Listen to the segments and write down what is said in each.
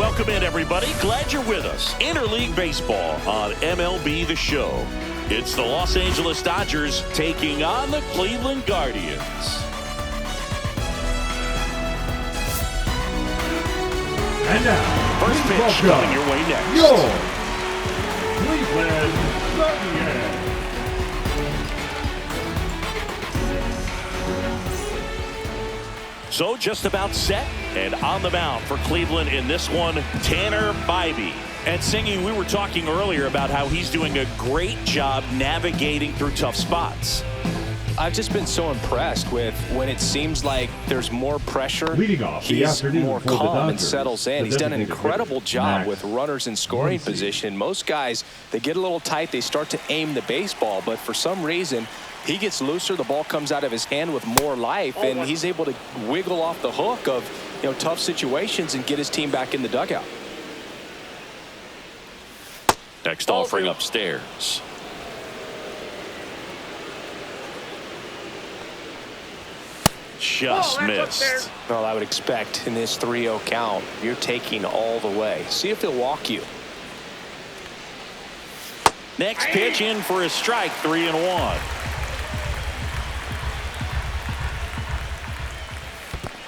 Welcome in, everybody. Glad you're with us. Interleague Baseball on MLB The Show. It's the Los Angeles Dodgers taking on the Cleveland Guardians. And now, first pitch coming your way next. Your Cleveland Guardians. So just about set and on the mound for Cleveland in this one, Tanner Bibee. And Singy, we were talking earlier about how he's doing a great job navigating through tough spots. I've just been so impressed with when it seems like there's more pressure. Leading off the he's afternoon more for the calm and Dodgers, settles in. He's done an incredible job with runners in scoring Muncy. position. Most guys, they get a little tight, they start to aim the baseball, but for some reason, he gets looser, the ball comes out of his hand with more life, and he's able to wiggle off the hook of tough situations and get his team back in the dugout. Next offering upstairs. Just missed. Well, I would expect in this 3-0 count, you're taking all the way. See if he'll walk you. Next pitch in for a strike, 3-1.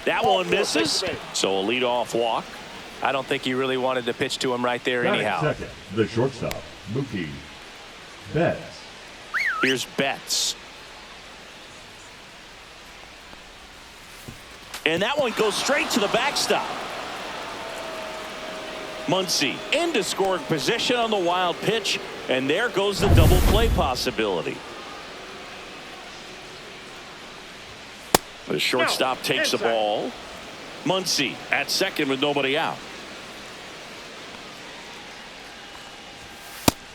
That one misses, so a leadoff walk. I don't think he really wanted to pitch to him right there Batting anyhow. second, the shortstop, Mookie Betts. Here's Betts. And that one goes straight to the backstop. Muncy into scoring position on the wild pitch, and there goes the double play possibility. The shortstop takes the ball. Muncy at second with nobody out.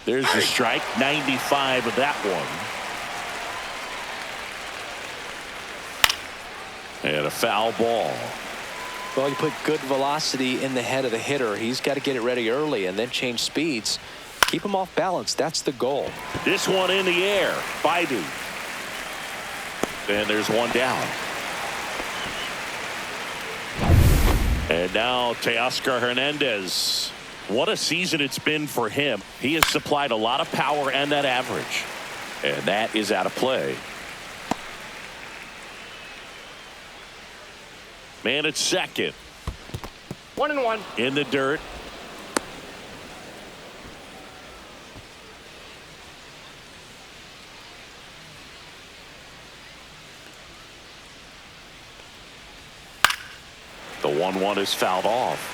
There's the strike, 95 of that one. And a foul ball. Well, you put good velocity in the head of the hitter. He's got to get it ready early and then change speeds. Keep him off balance. That's the goal. This one in the air. Bibee. And there's one down. And now Teoscar Hernandez. What a season it's been for him. He has supplied a lot of power and that average. And that is out of play. Man at second. 1-1. In the dirt. The 1-1 is fouled off.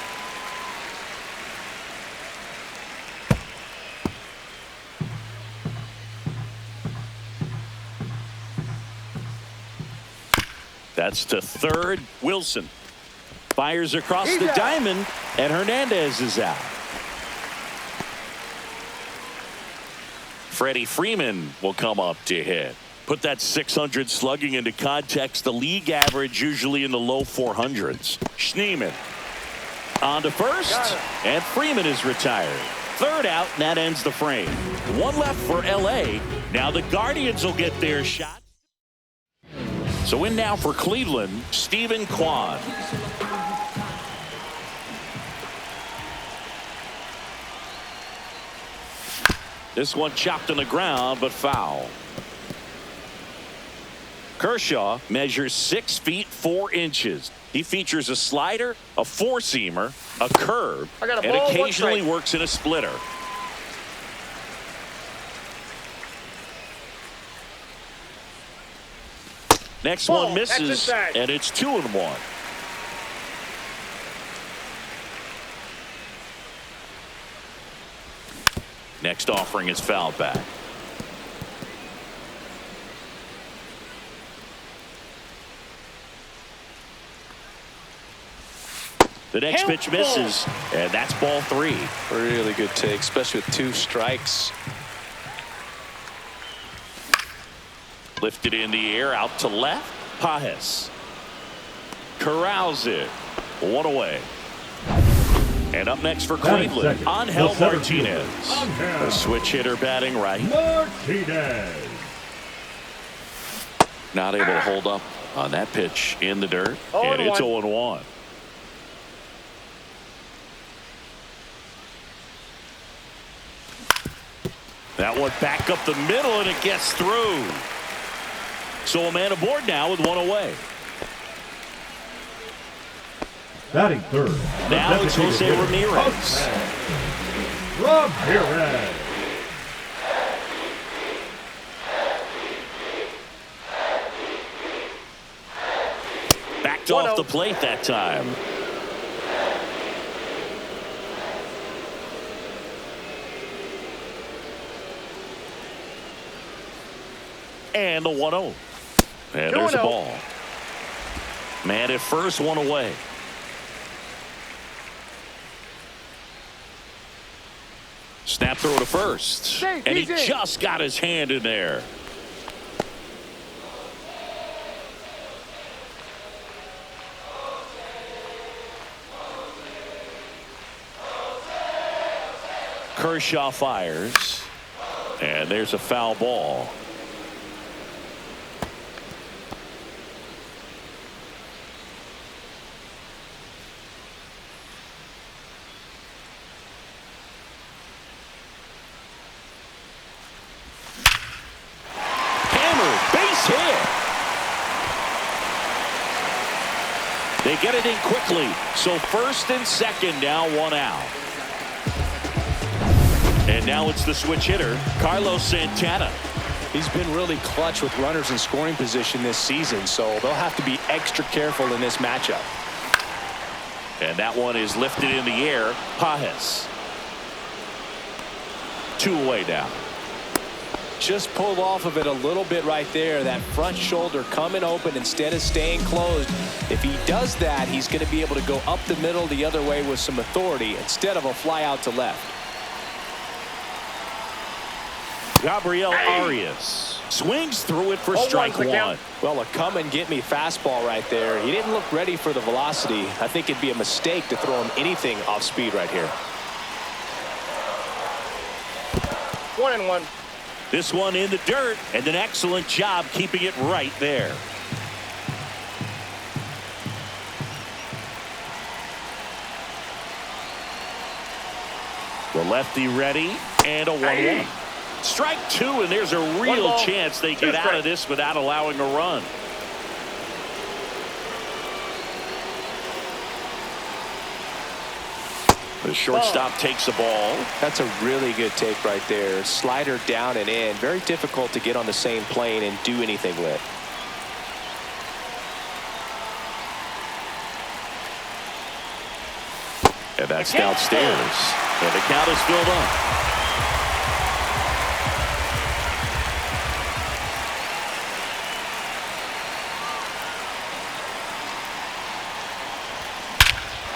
That's to third. Wilson fires across the diamond, and Hernandez is out. Freddie Freeman will come up to hit. Put that 600 slugging into context. The league average usually in the low 400s. Schneemann on to first, and Freeman is retired. Third out, and that ends the frame. One left for L.A. Now the Guardians will get their shot. So in now for Cleveland, Steven Kwan. This one chopped on the ground, but foul. Kershaw measures 6 feet 4 inches. He features a slider, a four-seamer, a curve, and occasionally works in a splitter. Next one misses, and it's 2-1. Next offering is fouled back. The next pitch misses, and that's ball 3. Really good take, especially with 2 strikes. Lifted in the air, out to left. Pages corrals it. 1 away. And up next for Cleveland, Angel Martinez. A switch hitter batting right. Martinez. Not able to hold up on that pitch in the dirt. And it's 0-1. That one back up the middle, and it gets through. So a man aboard now with one away. Batting third. Now it's Jose Ramirez. Ramirez. Backed off the plate that time. And the 1-0. And there's the ball. Man at first, one away. Snap throw to first. And he just got his hand in there. Kershaw fires. And there's a foul ball. They get it in quickly. So first and second, now one out. And now it's the switch hitter, Carlos Santana. He's been really clutch with runners in scoring position this season, so they'll have to be extra careful in this matchup. And that one is lifted in the air. Pages. 2 away now. Just pulled off of it a little bit right there. That front shoulder coming open instead of staying closed. If he does that, he's going to be able to go up the middle the other way with some authority instead of a fly out to left. Gabriel Arias swings through it for strike one. Well, a come and get me fastball right there. He didn't look ready for the velocity. I think it'd be a mistake to throw him anything off speed right here. 1-1. This one in the dirt, and an excellent job keeping it right there. The lefty ready, and a 1-1. Strike 2, and there's a real chance they get out of this without allowing a run. The shortstop takes the ball. That's a really good take right there. Slider down and in. Very difficult to get on the same plane and do anything with. And that's downstairs. And the count is filled up.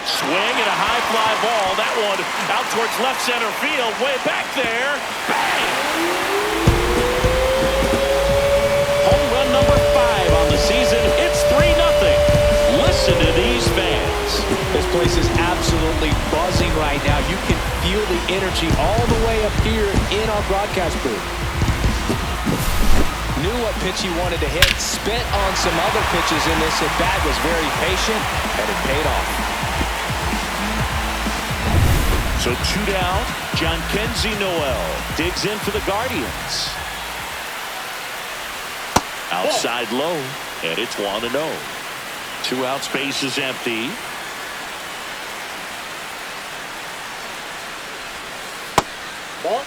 Swing and a high fly ball. That one out towards left center field. Way back there. Bang! Home run number 5 on the season. It's 3-0. Listen to these fans. This place is absolutely buzzing right now. You can feel the energy all the way up here in our broadcast booth. Knew what pitch he wanted to hit. Spent on some other pitches in this at bat. Was very patient, and it paid off. So 2 down. Jhonkensy Noel digs in for the Guardians. Outside low, and it's 1-0. 2 out, space is empty. Ball.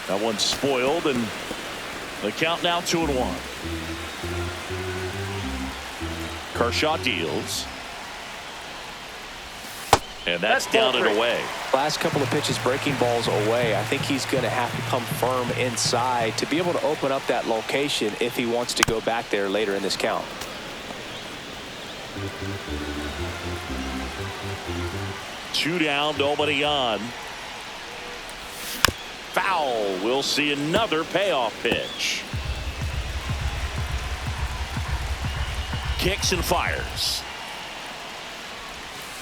That one's spoiled, and the count now 2-1. Kershaw deals. And that's down and away. Last couple of pitches breaking balls away. I think he's going to have to come firm inside to be able to open up that location if he wants to go back there later in this count. Two down, nobody on. Foul. We'll see another payoff pitch. Kicks and fires.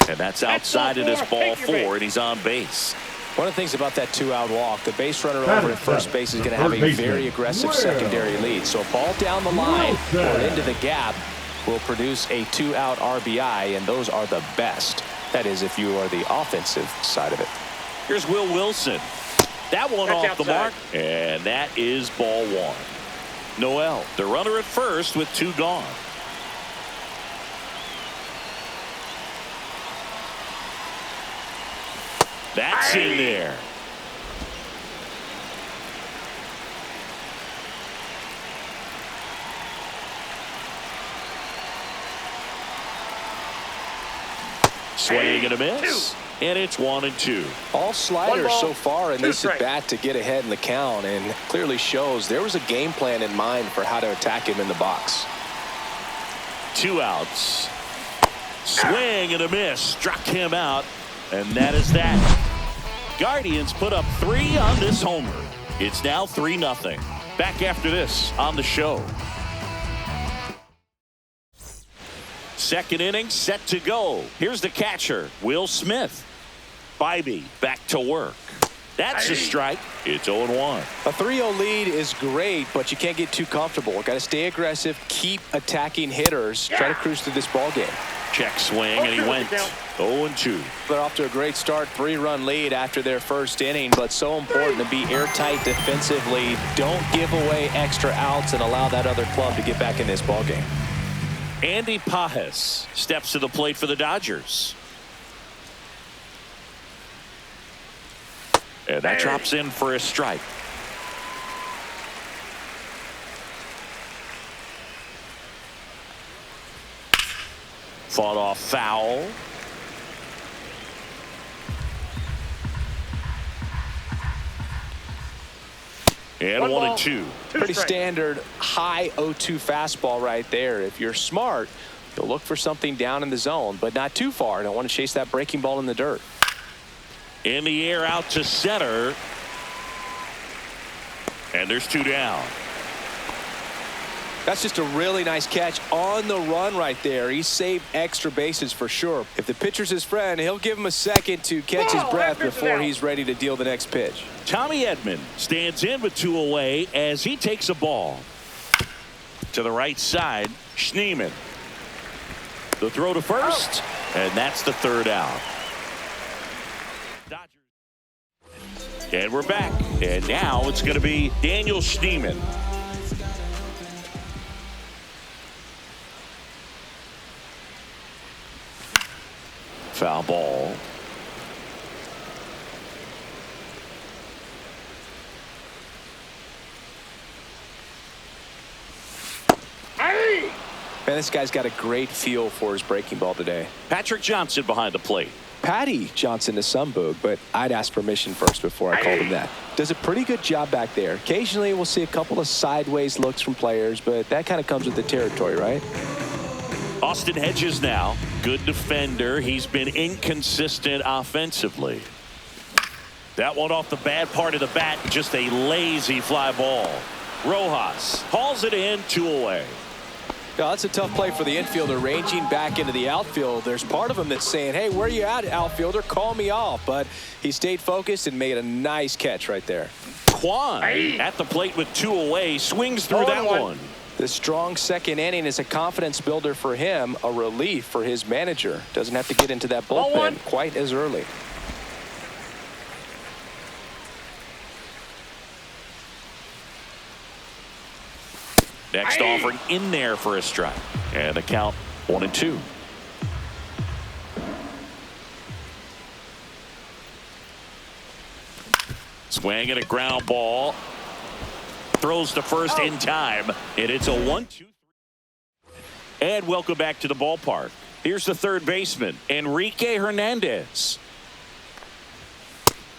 And that's outside of his ball 4, and he's on base. One of the things about that 2-out walk, the base runner over at first base is going to have a very aggressive secondary lead. So a ball down the line or into the gap, will produce a 2-out RBI, and those are the best. That is, if you are the offensive side of it. Here's Will Wilson. That one That's off the outside. mark, and that is ball one. Noel, the runner at first with 2 gone. That's in there. Swing and a miss. And it's 1-2. All sliders ball, so far in 2 this strikes. at-bat to get ahead in the count, and clearly shows there was a game plan in mind for how to attack him in the box. 2 outs. Swing and a miss. Struck him out. And that is that. Guardians put up 3 on this homer. It's now 3-0. Back after this on the show. Second inning set to go. Here's the catcher, Will Smith. Bybee back to work. That's a strike. It's 0-1. A 3-0 lead is great, but you can't get too comfortable. Got to stay aggressive, keep attacking hitters, try to cruise through this ball game. Check swing, and he went 0-2. They're off to a great start, 3-run lead after their first inning, but so important to be airtight defensively. Don't give away extra outs and allow that other club to get back in this ball game. Andy Pages steps to the plate for the Dodgers. And that drops in for a strike. Fought off foul. And 1-2. Pretty standard high 0-2 fastball right there. If you're smart, you'll look for something down in the zone, but not too far. Don't want to chase that breaking ball in the dirt. In the air out to center. And there's 2 down. That's just a really nice catch on the run right there. He saved extra bases for sure. If the pitcher's his friend, he'll give him a second to catch his breath before he's ready to deal the next pitch. Tommy Edman stands in with 2 away as he takes a ball. To the right side, Schneemann. The throw to first, and that's the 3rd out. Dodgers. And we're back. And now it's going to be Daniel Schneemann. Foul ball. Man, this guy's got a great feel for his breaking ball today. Patrick Johnson behind the plate. Patty Johnson to Sundberg, but I'd ask permission first before I called him that. Does a pretty good job back there. Occasionally we'll see a couple of sideways looks from players, but that kind of comes with the territory, right? Austin Hedges now. Good defender. He's been inconsistent offensively. That one off the bad part of the bat. Just a lazy fly ball. Rojas hauls it in, 2 away. Yeah, that's a tough play for the infielder ranging back into the outfield. There's part of him that's saying, hey, where you at, outfielder? Call me off. But he stayed focused and made a nice catch right there. Kwan at the plate with 2 away. Swings through that one. The strong second inning is a confidence builder for him, a relief for his manager. Doesn't have to get into that bullpen quite as early. Next offering in there for a strike. And the count 1-2. Swing and a ground ball. Throws to first in time. And it's a 1-2-3. And welcome back to the ballpark. Here's the third baseman, Enrique Hernandez.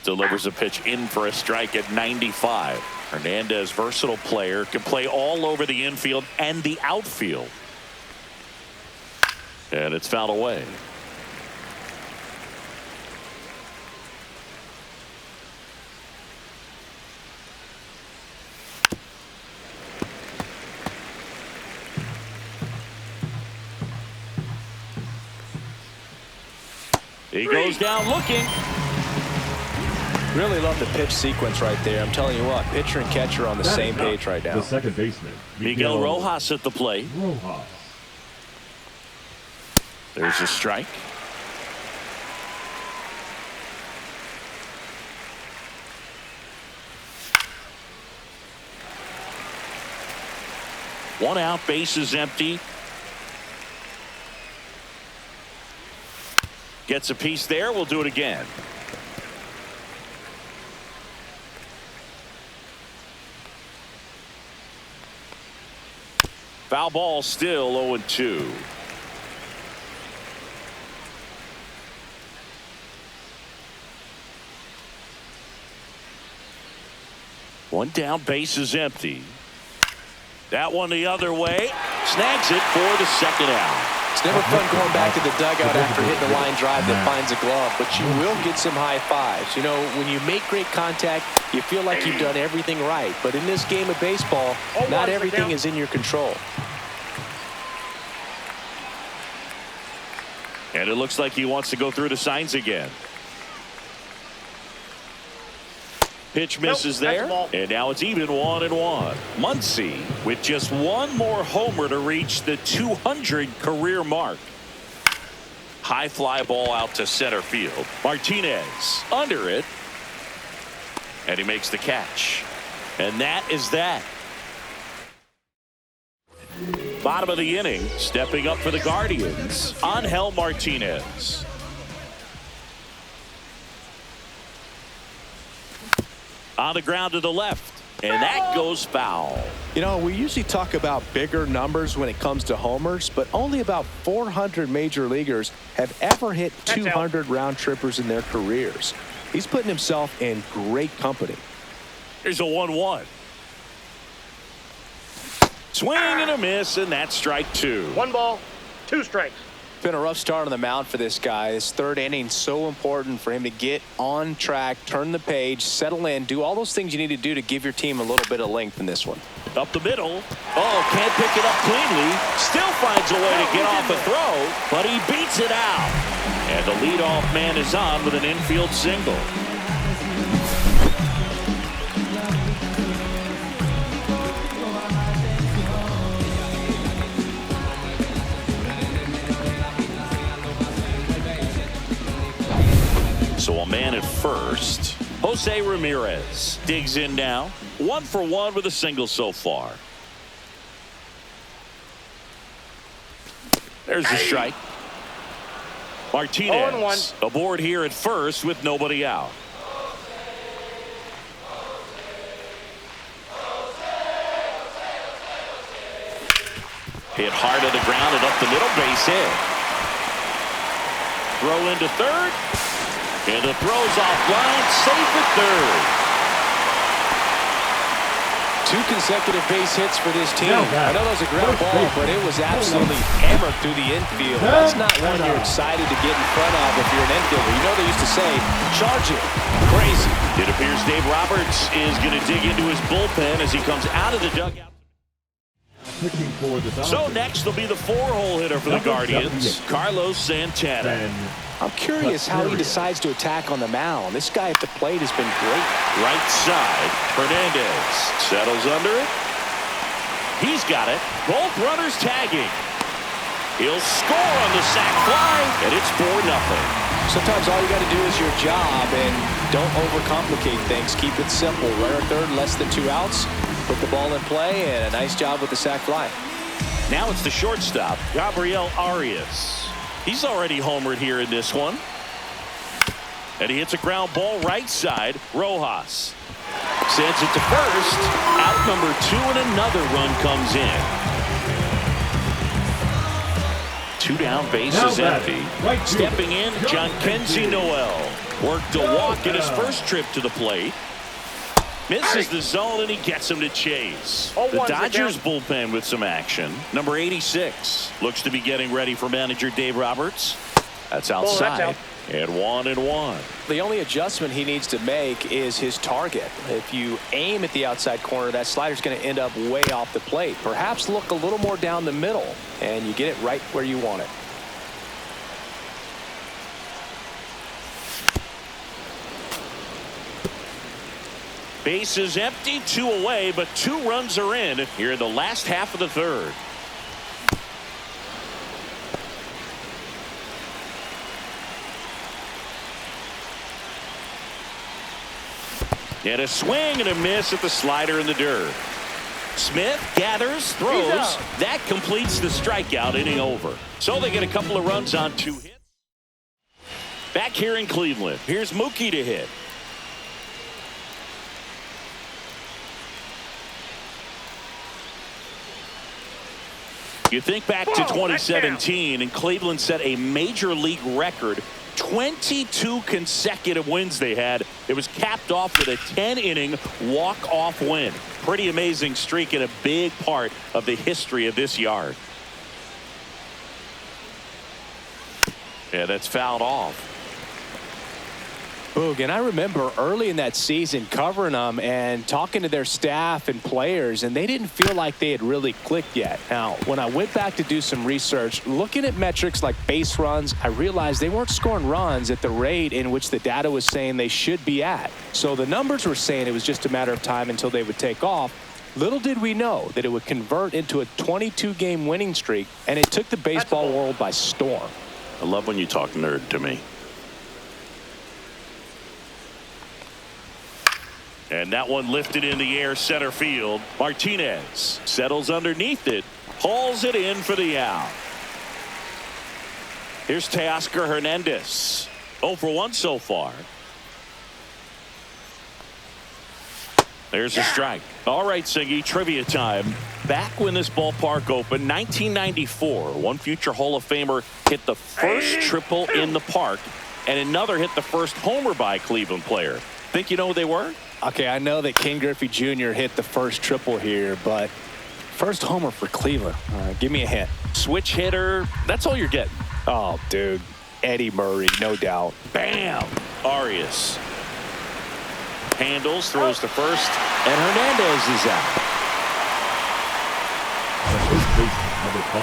Delivers a pitch in for a strike at 95. Hernandez, versatile player, can play all over the infield and the outfield. And it's fouled away. He goes down looking. Really love the pitch sequence right there. I'm telling you what, pitcher and catcher on the same page right now. The second baseman, Miguel Rojas at the plate. Rojas. There's a strike. One out, base is empty. Gets a piece there. We'll do it again. Foul ball, still 0-2. One down, base is empty. That one the other way. Snags it for the second out. It's never fun going back to the dugout after hitting a line drive that finds a glove, but you will get some high fives. You know, when you make great contact, you feel like you've done everything right. But in this game of baseball, not everything is in your control. And it looks like he wants to go through the signs again. Pitch misses there, and now it's even 1-1. Muncy with just one more homer to reach the 200 career mark. High fly ball out to center field. Martinez under it, and he makes the catch. And that is that. Bottom of the inning, stepping up for the Guardians, Angel Martinez. On the ground to the left, and that goes foul. You know, we usually talk about bigger numbers when it comes to homers, but only about 400 major leaguers have ever hit 200 round trippers in their careers. He's putting himself in great company. Here's a 1-1. Swing and a miss, and that's strike two. 1 ball, 2 strikes. It's been a rough start on the mound for this guy. His third inning, so important for him to get on track, turn the page, settle in, do all those things you need to do to give your team a little bit of length in this one. Up the middle. Oh, can't pick it up cleanly. Still finds a way to get off a throw, but he beats it out. And the leadoff man is on with an infield single. So a man at first. Jose Ramirez digs in now. 1 for 1 with a single so far. There's the strike. Martinez aboard here at first with nobody out. Hit hard to the ground and up the middle, base hit. Throw into third. And the throw's offline, safe at third. 2 consecutive base hits for this team. I know that was a ground ball, but it was absolutely hammered through the infield. That's not one you're excited to get in front of if you're an infielder. You know they used to say, charge it. Crazy. It appears Dave Roberts is going to dig into his bullpen as he comes out of the dugout. So next will be the 4-hole hitter for the Guardians, Carlos Santana. I'm curious how he decides to attack on the mound. This guy at the plate has been great. Right side, Hernandez settles under it. He's got it. Both runners tagging. He'll score on the sac fly, and it's 4-0. Sometimes all you got to do is your job, and don't overcomplicate things. Keep it simple. Runner third, less than 2 outs. Put the ball in play, and a nice job with the sac fly. Now it's the shortstop, Gabriel Arias. He's already homered here in this one. And he hits a ground ball right side. Rojas sends it to first. Out number 2, and another run comes in. 2 down, base is empty. Stepping in, Jhonkensy Noel. Worked a walk in his first trip to the plate. Misses the zone, and he gets him to chase. The Dodgers bullpen with some action. Number 86 looks to be getting ready for manager Dave Roberts. That's outside. And 1-1. The only adjustment he needs to make is his target. If you aim at the outside corner, that slider's going to end up way off the plate. Perhaps look a little more down the middle, and you get it right where you want it. Base is empty, 2 away, but 2 runs are in here in the last half of the third. And a swing and a miss at the slider in the dirt. Smith gathers, throws. That completes the strikeout, inning over. So they get a couple of runs on 2 hits. Back here in Cleveland, here's Mookie to hit. You think back to 2017, and Cleveland set a major league record. 22 consecutive wins they had. It was capped off with a 10-inning walk-off win. Pretty amazing streak and a big part of the history of this yard. Yeah, that's fouled off. Boog, and I remember early in that season covering them and talking to their staff and players, and they didn't feel like they had really clicked yet. Now, when I went back to do some research, looking at metrics like base runs, I realized they weren't scoring runs at the rate in which the data was saying they should be at. So the numbers were saying it was just a matter of time until they would take off. Little did we know that it would convert into a 22-game winning streak, and it took the baseball world by storm. I love when you talk nerd to me. And that one lifted in the air center field. Martinez settles underneath it, hauls it in for the out. Here's Teoscar Hernandez. 0 for 1 so far. There's a strike. All right, Singy, trivia time. Back when this ballpark opened, 1994, one future Hall of Famer hit the first triple in the park, and another hit the first homer by a Cleveland player. Think you know who they were? Okay, I know that Ken Griffey Jr. hit the first triple here, but first homer for Cleveland. Give me a hint. Switch hitter. That's all you're getting. Oh, dude. Eddie Murray, no doubt. Bam. Arias handles, throws to first, and Hernandez is out. First baseman, number 5,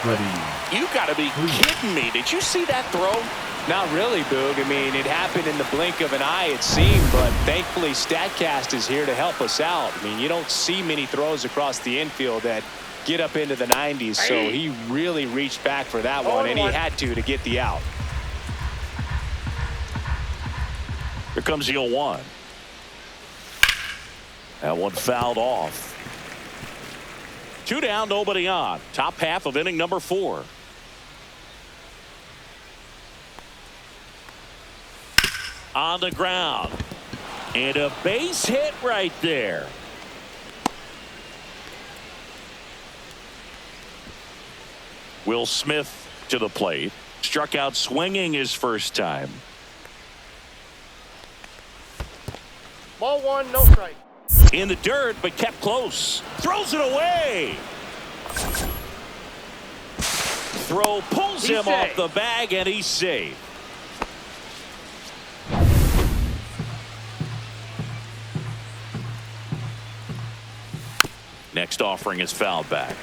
Freddie. You got to be kidding me. Did you see that throw? Not really, Boog. I mean, it happened in the blink of an eye, it seemed, but thankfully StatCast is here to help us out. I mean, you don't see many throws across the infield that get up into the 90s, so he really reached back for that one, and he had to get the out. Here comes the 0-1. That one fouled off. 2 down, nobody on. Top half of inning number 4. On the ground. And a base hit right there. Will Smith to the plate. Struck out swinging his first time. Ball 1, no strike. In the dirt, but kept close. Throws it away. Throw pulls him off the bag, and he's safe. Next offering is fouled back.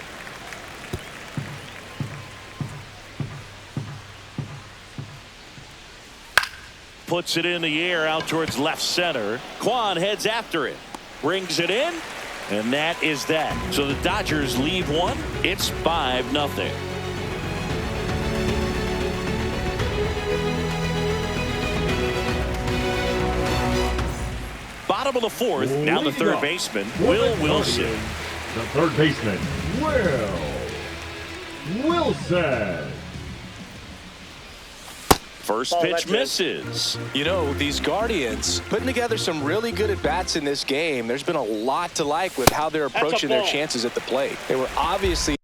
Puts it in the air out towards left center. Kwan heads after it. Brings it in. And that is that. So the Dodgers leave one. It's 5-0. Bottom of the 4th. Now the third baseman, Will Wilson. The third baseman, Will Wilson. First pitch misses. You know, these Guardians putting together some really good at-bats in this game. There's been a lot to like with how they're approaching their chances at the plate. They were obviously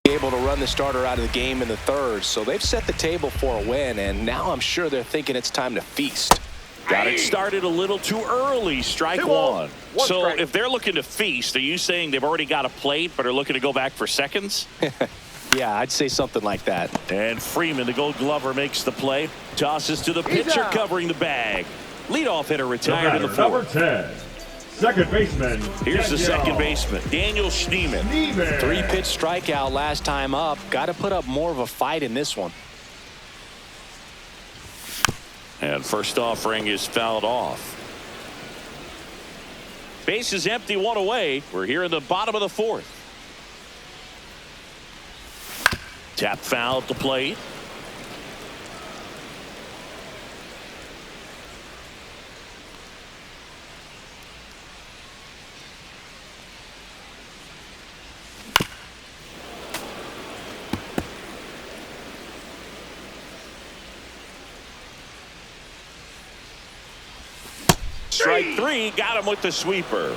able to run the starter out of the game in the third, so they've set the table for a win, and now I'm sure they're thinking it's time to feast. Got it started a little too early. Strike one. So if they're looking to feast, are you saying they've already got a plate but are looking to go back for seconds? Yeah, I'd say something like that. And Freeman, the Gold Glover, makes the play. Tosses to the pitcher covering the bag. Leadoff hitter retired in the 4th. Number 10, second baseman. Here's the second baseman, Daniel Schneemann. 3-pitch strikeout last time up. Got to put up more of a fight in this one. And first offering is fouled off. Base is empty, 1 away. We're here in the bottom of the 4th. Tap foul at the plate. Strike three, got him with the sweeper.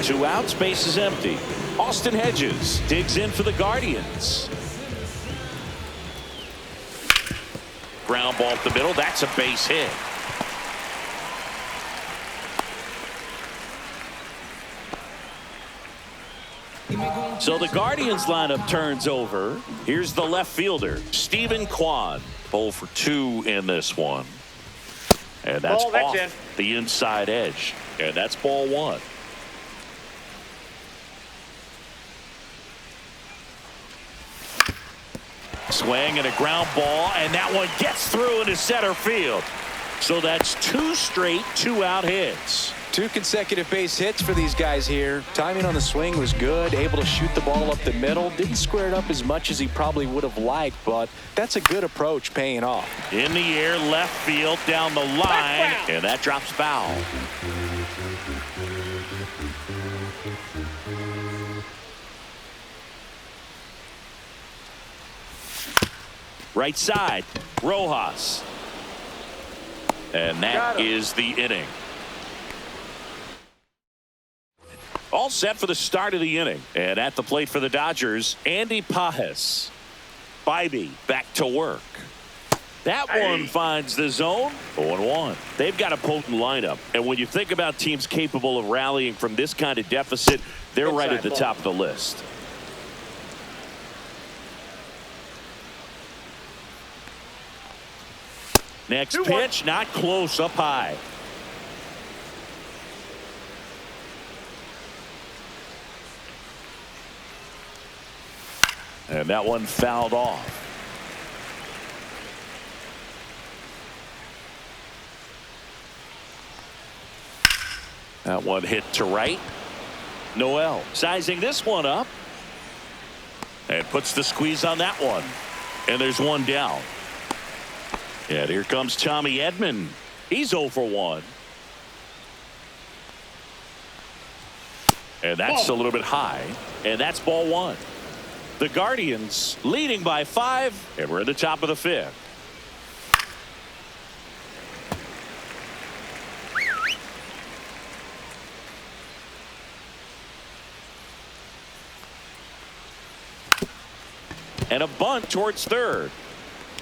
2 outs, base is empty. Austin Hedges digs in for the Guardians. Ground ball up the middle, that's a base hit. So the Guardians lineup turns over. Here's the left fielder, Stephen Kwan. 0 for 2 in this one. And that's off the inside edge. And that's ball 1. Swing and a ground ball, and that one gets through into center field. So that's 2 straight 2-out hits. 2 consecutive base hits for these guys here. Timing on the swing was good, able to shoot the ball up the middle. Didn't square it up as much as he probably would have liked, but that's a good approach paying off. In the air, left field, down the line, and that drops foul. Right side, Rojas. And that is the inning. All set for the start of the inning. And at the plate for the Dodgers, Andy Pages. Bibee back to work. That one finds the zone. 0-1. They've got a potent lineup. And when you think about teams capable of rallying from this kind of deficit, they're right at the top of the list. Next pitch, not close, up high. And that one fouled off. That one hit to right. Noel sizing this one up. And puts the squeeze on that one. And there's one down. And here comes Tommy Edman. He's 0 for 1. And that's a little bit high. And that's ball 1. The Guardians leading by 5. And we're at the top of the 5th. And a bunt towards third.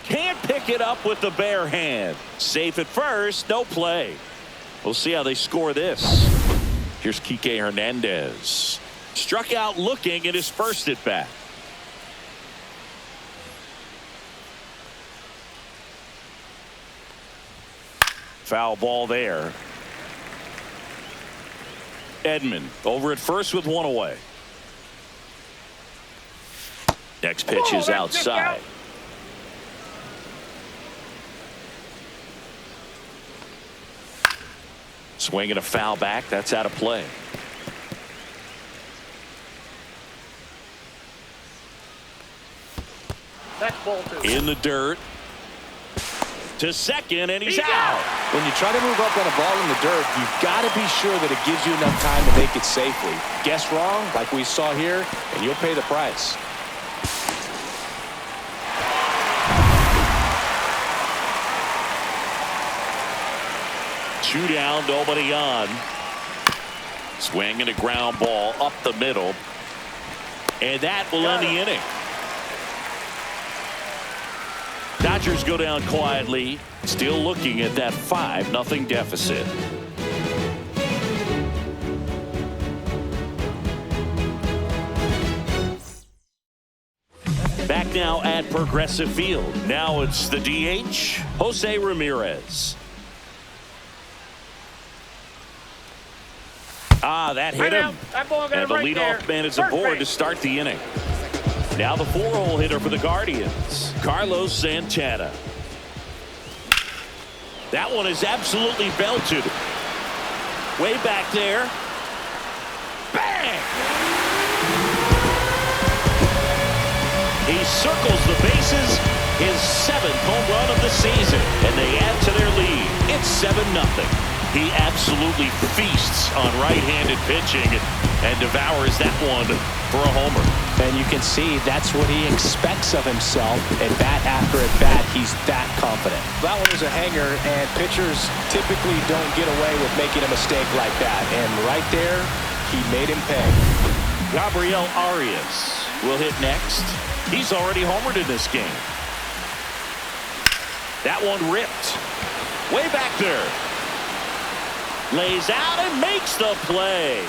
Can't pick it up with the bare hand. Safe at first, no play. We'll see how they score this. Here's Kike Hernandez. Struck out looking at his first at bat. Foul ball there. Edman over at first with 1 away. Next pitch is outside. Swing and a foul back. That's out of play. That's ball 2. In the dirt. To second, and he's out. When you try to move up on a ball in the dirt, you've got to be sure that it gives you enough time to make it safely. Guess wrong, like we saw here, and you'll pay the price. Two down, nobody on. Swing and a ground ball up the middle. And that will end the inning. Dodgers go down quietly, still looking at that 5-0 deficit. Back now at Progressive Field. Now it's the DH, Jose Ramirez. That hit him. And the leadoff man is aboard to start the inning. Now the 4-hole hitter for the Guardians, Carlos Santana. That one is absolutely belted. Way back there. Bang! He circles the bases, his 7th home run of the season, and they add to their lead. It's 7-0. He absolutely feasts on right-handed pitching and devours that one for a homer. And you can see that's what he expects of himself. At bat after at bat, he's that confident. That one was a hanger, and pitchers typically don't get away with making a mistake like that. And right there, he made him pay. Gabriel Arias will hit next. He's already homered in this game. That one ripped. Way back there. Lays out and makes the play.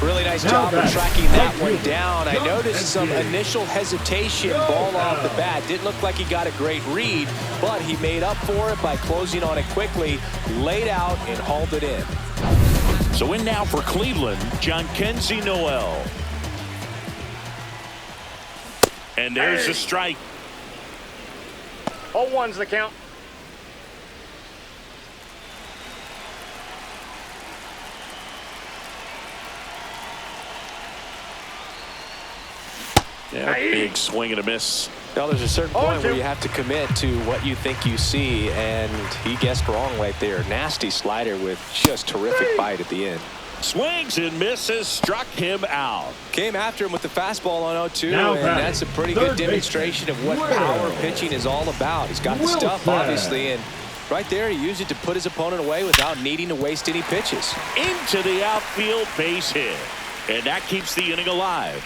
Really nice job of tracking that one down. I noticed some initial hesitation, ball off the bat. Didn't look like he got a great read, but he made up for it by closing on it quickly, laid out, and hauled it in. So in now for Cleveland, Jhonkensy Noel. And there's a strike. 0-1's the count. Yeah, big swing and a miss. Now there's a certain point where you have to commit to what you think you see, and he guessed wrong right there. Nasty slider with just terrific bite at the end. Swings and misses, struck him out. Came after him with the fastball on 0-2, Now and that's a pretty good demonstration of what power pitching is all about. He's got the stuff, obviously, and right there he used it to put his opponent away without needing to waste any pitches. Into the outfield, base hit. And that keeps the inning alive.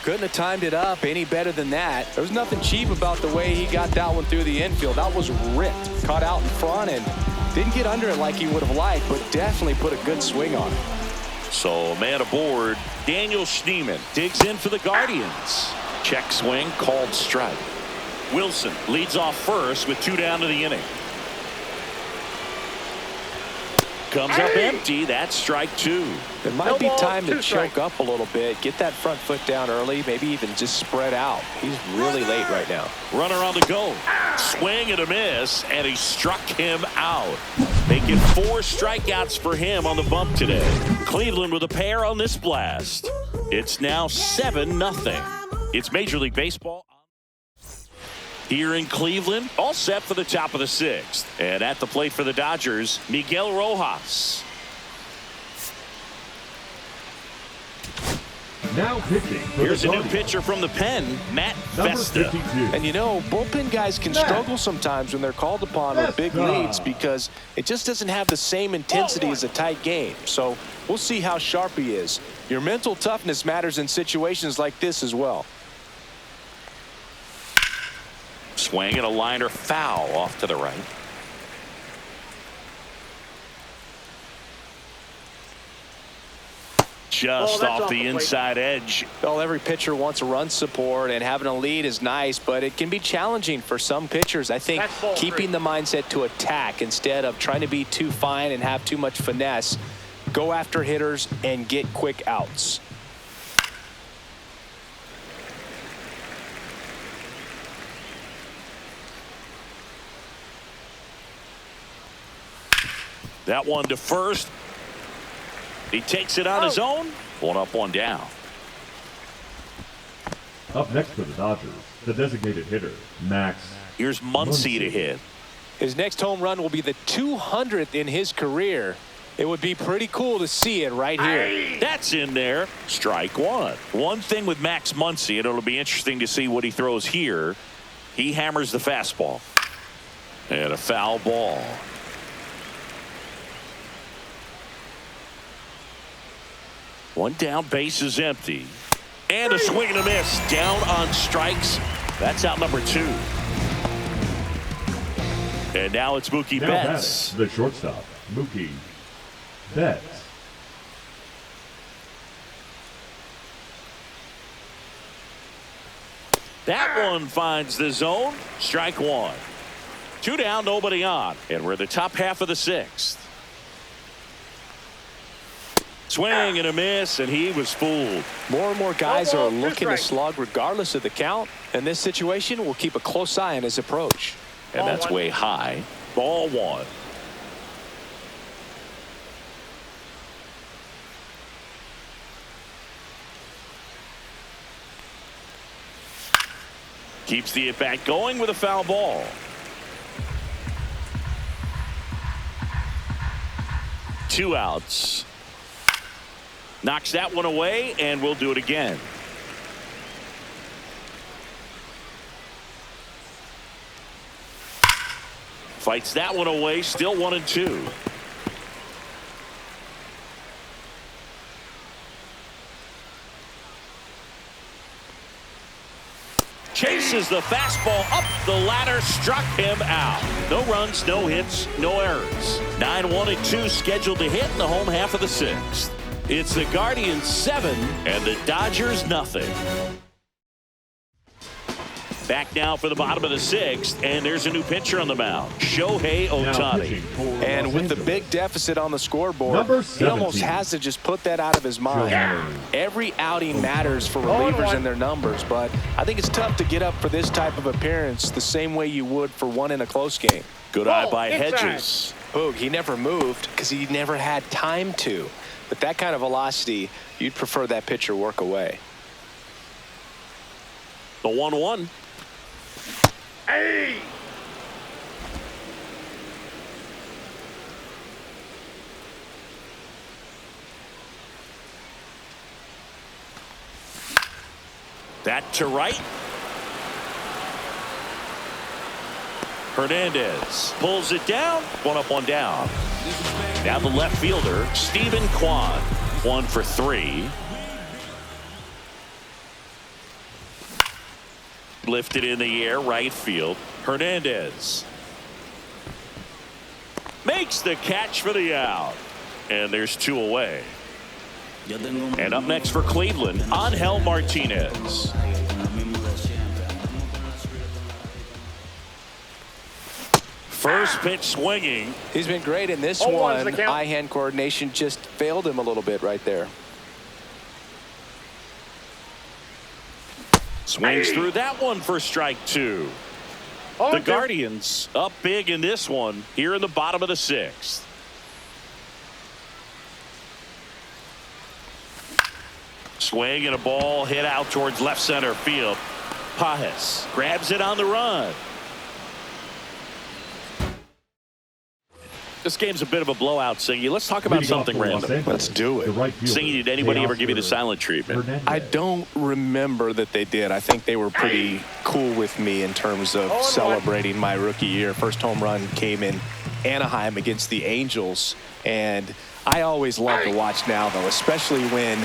Couldn't have timed it up any better than that. There was nothing cheap about the way he got that one through the infield. That was ripped, caught out in front, and didn't get under it like he would have liked, but definitely put a good swing on it. So man aboard, Daniel Schneemann digs in for the Guardians. Check swing, called strike. Wilson leads off first with 2 down to the inning. Comes up empty. That's strike 2. It might be time to choke up a little bit, get that front foot down early, maybe even just spread out. He's really late right now. Runner on the go. Swing and a miss, and he struck him out. Making 4 strikeouts for him on the bump today. Cleveland with a pair on this blast. It's now 7-0. It's Major League Baseball here in Cleveland, all set for the top of the 6th. And at the plate for the Dodgers, Miguel Rojas. Now pitching. Here's a new pitcher from the pen, Matt Vesta. And you know, bullpen guys can struggle sometimes when they're called upon with big leads because it just doesn't have the same intensity as a tight game. So we'll see how sharp he is. Your mental toughness matters in situations like this as well. Swing and a liner foul off to the right. Just off the inside edge. Well, every pitcher wants a run support, and having a lead is nice, but it can be challenging for some pitchers. I think keeping the mindset to attack instead of trying to be too fine and have too much finesse, go after hitters and get quick outs. That one to first. He takes it on his own. 1 up, 1 down. Up next for the Dodgers, the designated hitter, Max. Here's Muncy to hit. His next home run will be the 200th in his career. It would be pretty cool to see it right here. That's in there. Strike 1. One thing with Max Muncy, and it'll be interesting to see what he throws here. He hammers the fastball. And a foul ball. One down, base is empty. And a swing and a miss. Down on strikes. That's out number 2. And now it's Mookie Betts. The shortstop, Mookie Betts. That one finds the zone. Strike 1. 2 down, nobody on. And we're in the top half of the 6th. Swing and a miss, and he was fooled. More and more guys are looking to slug regardless of the count. In this situation, we'll keep a close eye on his approach. And that's way high. Ball 1. Keeps the at-bat going with a foul ball. Two outs. Knocks that one away, and we'll do it again. Fights that one away, still 1-2. Chases the fastball up the ladder, struck him out. No runs, no hits, no errors. 9-1-2 scheduled to hit in the home half of the sixth. It's the Guardians 7 and the Dodgers nothing. Back now for the bottom of the sixth, and there's a new pitcher on the mound, Shohei Ohtani. And with the big deficit on the scoreboard, he almost has to just put that out of his mind. Every outing matters for relievers and their numbers, but I think it's tough to get up for this type of appearance the same way you would for one in a close game. Good eye by Hedges. Boog, he never moved because he never had time to. But that kind of velocity, you'd prefer that pitcher work away. The 1-1. Hey! That to right. Hernandez pulls it down. One up, one down. Now the left fielder, Stephen Kwan. 1 for 3. Lifted in the air, right field. Hernandez makes the catch for the out. And there's 2 away. And up next for Cleveland, Angel Martinez. First pitch swinging. He's been great in this one. Eye-hand coordination just failed him a little bit right there. Swings through that one for strike 2. The Guardians up big in this one here in the bottom of the sixth. Swing and a ball hit out towards left center field. Pages grabs it on the run. This game's a bit of a blowout, Singy. Let's talk about something random. Let's do it. Singy, did anybody ever give you the silent treatment? I don't remember that they did. I think they were pretty cool with me in terms of celebrating my rookie year. First home run came in Anaheim against the Angels. And I always love to watch now, though, especially when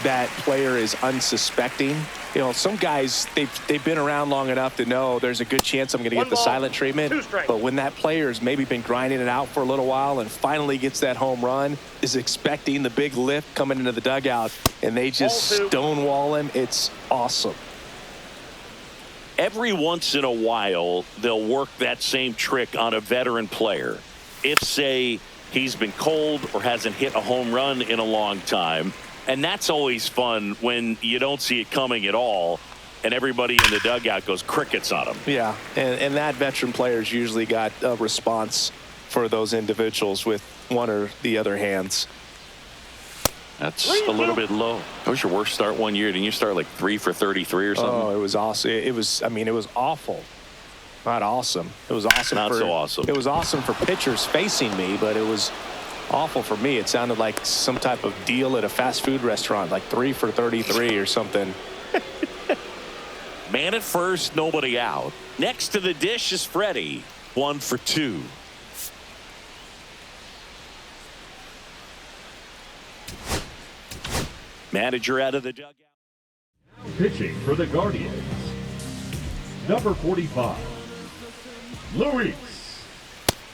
that player is unsuspecting. You know, some guys, they've been around long enough to know there's a good chance I'm going to get the silent treatment. But when that player's maybe been grinding it out for a little while and finally gets that home run, is expecting the big lift coming into the dugout, and they just stonewall him, it's awesome. Every once in a while, they'll work that same trick on a veteran player. If, say, he's been cold or hasn't hit a home run in a long time. And that's always fun when you don't see it coming at all and everybody in the dugout goes crickets on them. Yeah, and that veteran player's usually got a response for those individuals with one or the other hands. That's a little bit low. That was your worst start one year. Didn't you start like 3 for 33 or something? Oh, it was awesome. It was awful. Not awesome. It was awesome. Not so awesome. It was awesome for pitchers facing me, but it was awful for me. It sounded like some type of deal at a fast food restaurant, like 3 for 33 or something. Man at first, nobody out. Next to the dish is Freddie. 1 for 2. Manager out of the dugout. Pitching for the Guardians, number 45, Luis.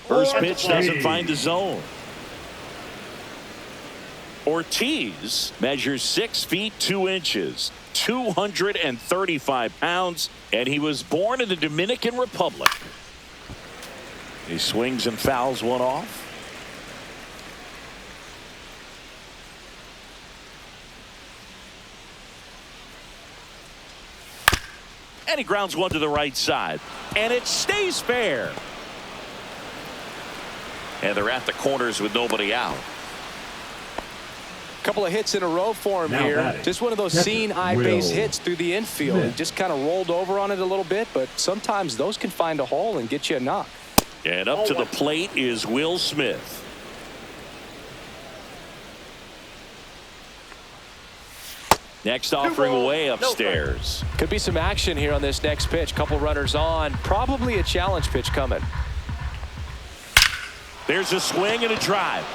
First pitch doesn't find the zone. Ortiz measures 6 feet 2 inches, 235 pounds, and he was born in the Dominican Republic. He swings and fouls one off. And he grounds one to the right side, and it stays fair. And they're at the corners with nobody out. Couple of hits in a row for him Now here. batting, Just one of those catcher, seeing eye base Will hits through the infield. Smith. He just kind of rolled over on it a little bit, but sometimes those can find a hole and get you a knock. And up to the plate is Will Smith. Next offering away upstairs. Could be some action here on this next pitch. Couple runners on. Probably a challenge pitch coming. There's a swing and a drive.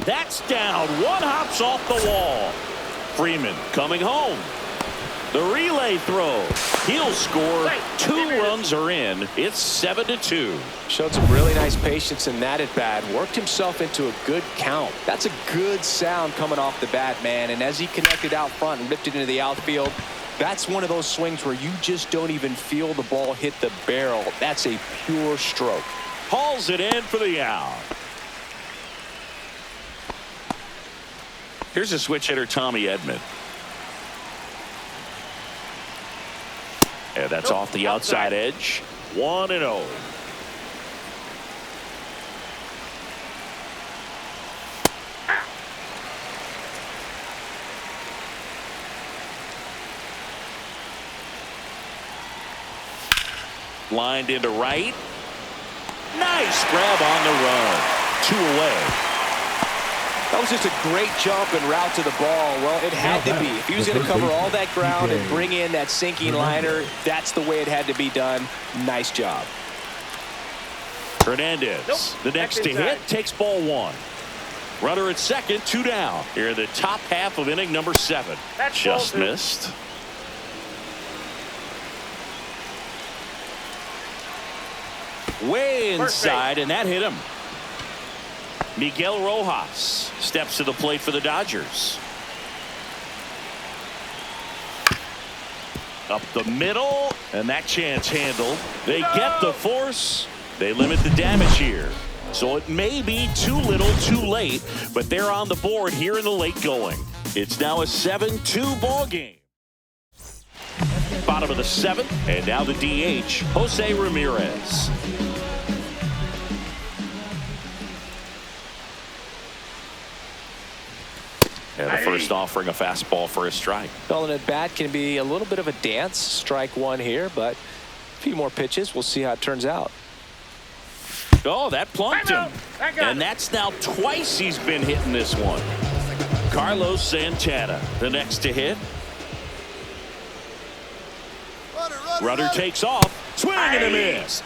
That's down. One hops off the wall. Freeman coming home. The relay throw. He'll score. 2 runs are in. It's 7-2. Showed some really nice patience in that at bat. Worked himself into a good count. That's a good sound coming off the bat, man. And as he connected out front and ripped it into the outfield, that's one of those swings where you just don't even feel the ball hit the barrel. That's a pure stroke. Hauls it in for the out. Here's a switch hitter, Tommy Edman. And that's off the outside edge. 1-0. Lined into right. Nice grab on the run. 2 away. That was just a great jump and route to the ball. Well, it had to be. If he was going to cover all that ground and bring in that sinking liner, that's the way it had to be done. Nice job. Hernandez, the next to hit, takes ball 1. Runner at second, 2 down. Here in the top half of inning number 7. Just missed. Way inside, and that hit him. Miguel Rojas steps to the plate for the Dodgers. Up the middle, and that chance handled. They get the force. They limit the damage here. So it may be too little too late, but they're on the board here in the late going. It's now a 7-2 ball game. Bottom of the 7th, and now the DH, Jose Ramirez. And the first offering a fastball for a strike. Well, an at bat can be a little bit of a dance. Strike 1 here, but a few more pitches. We'll see how it turns out. Oh, that plunked him. And that's now twice he's been hitting this one. Carlos Santana, the next to hit. Runner takes off. Swing and a miss.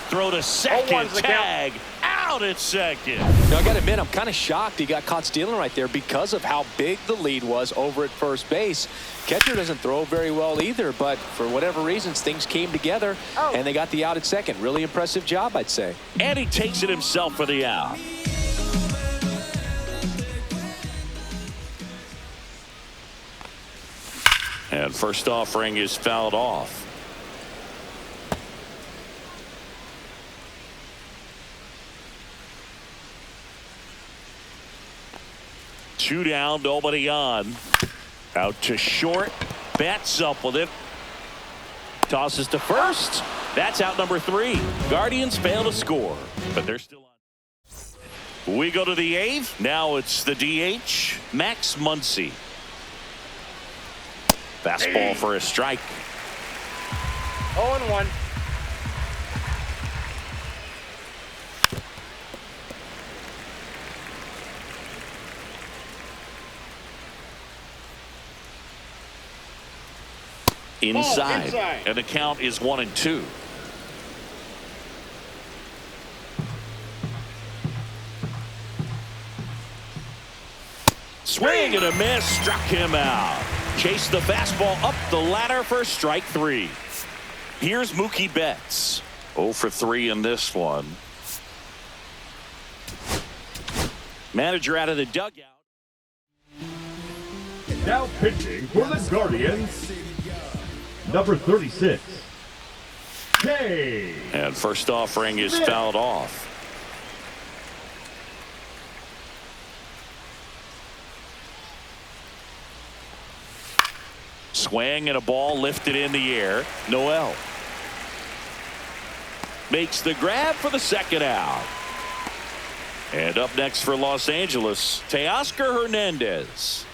Throw to second. Tag. Out at second. Now, I got to admit, I'm kind of shocked he got caught stealing right there because of how big the lead was over at first base. Catcher doesn't throw very well either, but for whatever reasons, things came together, and they got the out at second. Really impressive job, I'd say. And he takes it himself for the out. And first offering is fouled off. Two down, nobody on. Out to short. Bats up with it. Tosses to first. That's out number 3. Guardians fail to score, but they're still on. We go to the 8th. Now it's the DH, Max Muncy. Fastball for a strike. 0-1. Inside. And the count is 1-2. Swing and a miss. Struck him out. Chased the fastball up the ladder for strike 3. Here's Mookie Betts. 0 for 3 in this one. Manager out of the dugout. Now pitching for the Guardians, number 36, K. And first offering is fouled off. Swing and a ball lifted in the air. Noel makes the grab for the second out. And up next for Los Angeles, Teoscar Hernandez.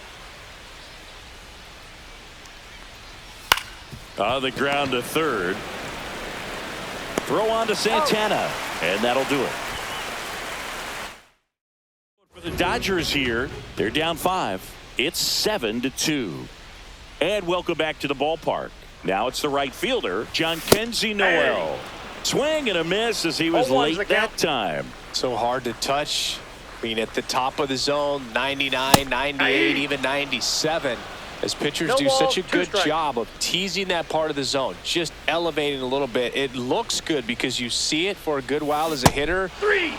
On the ground to third. Throw on to Santana, and that'll do it. For the Dodgers here, they're down 5. It's 7-2. And welcome back to the ballpark. Now it's the right fielder, Jhonkensy Noel. Swing and a miss as he was late that time. So hard to touch. I mean, at the top of the zone, 99, 98, even 97. As pitchers do such a good job of teasing that part of the zone, just elevating a little bit. It looks good because you see it for a good while as a hitter.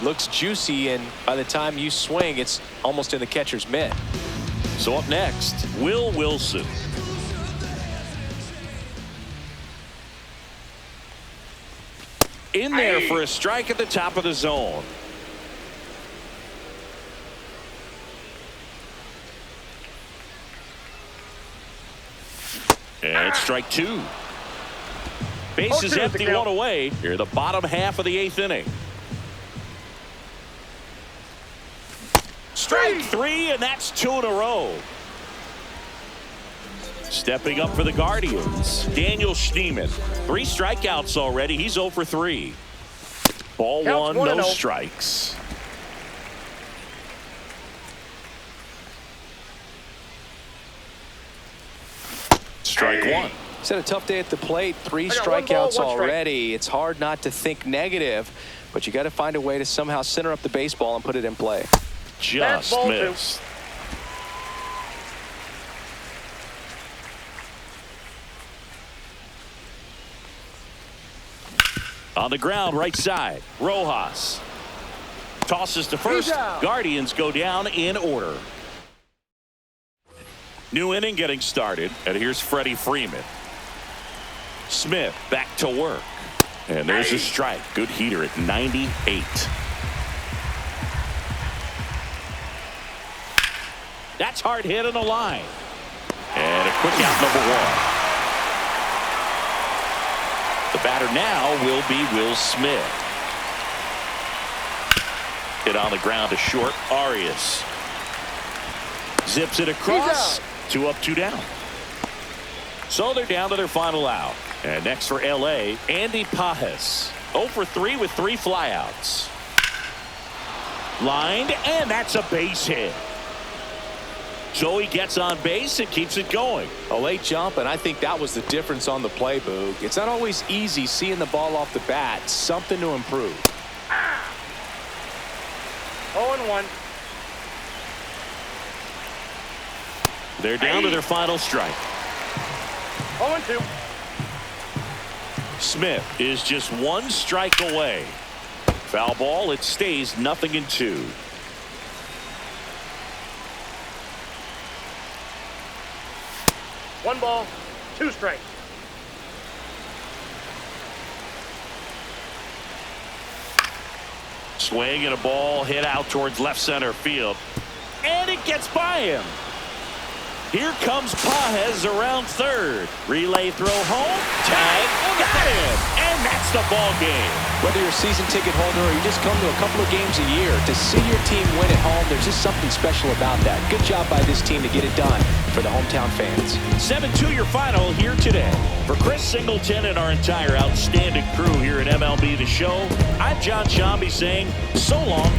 Looks juicy, and by the time you swing, it's almost in the catcher's mitt. So up next, Will Wilson. In there for a strike at the top of the zone. And it's strike 2. Bases empty, 1 away. Here the bottom half of the 8th inning. Strike 3, and that's 2 in a row. Stepping up for the Guardians, Daniel Schneemann. 3 strikeouts already. He's 0 for 3. Ball 1, no strikes. Strike 1. He's had a tough day at the plate. 3 strikeouts already. It's hard not to think negative, but you got to find a way to somehow center up the baseball and put it in play. Just missed. On the ground, right side, Rojas. Tosses to first. Guardians go down in order. New inning getting started, and here's Freddie Freeman. Smith back to work. And there's a strike. Good heater at 98. That's hard hit on the line. And a quick out, number 1. The batter now will be Will Smith. Hit on the ground to short. Arias zips it across. 2 up, 2 down. So they're down to their final out. And next for LA, Andy Pages. 0 for 3 with 3 flyouts. Lined, and that's a base hit. So he gets on base and keeps it going. A late jump, and I think that was the difference on the play, Boog. It's not always easy seeing the ball off the bat. Something to improve. 0-1. They're down to their final strike. 0-2. Smith is just 1 strike away. Foul ball, it stays 0-2. One ball, 2 strikes. Swing and a ball hit out towards left center field. And it gets by him. Here comes Pages around third. Relay throw home. Tag. Got him. And that's the ball game. Whether you're a season ticket holder or you just come to a couple of games a year, to see your team win at home, there's just something special about that. Good job by this team to get it done for the hometown fans. 7-2 your final here today. For Chris Singleton and our entire outstanding crew here at MLB The Show, I'm John Shambi saying so long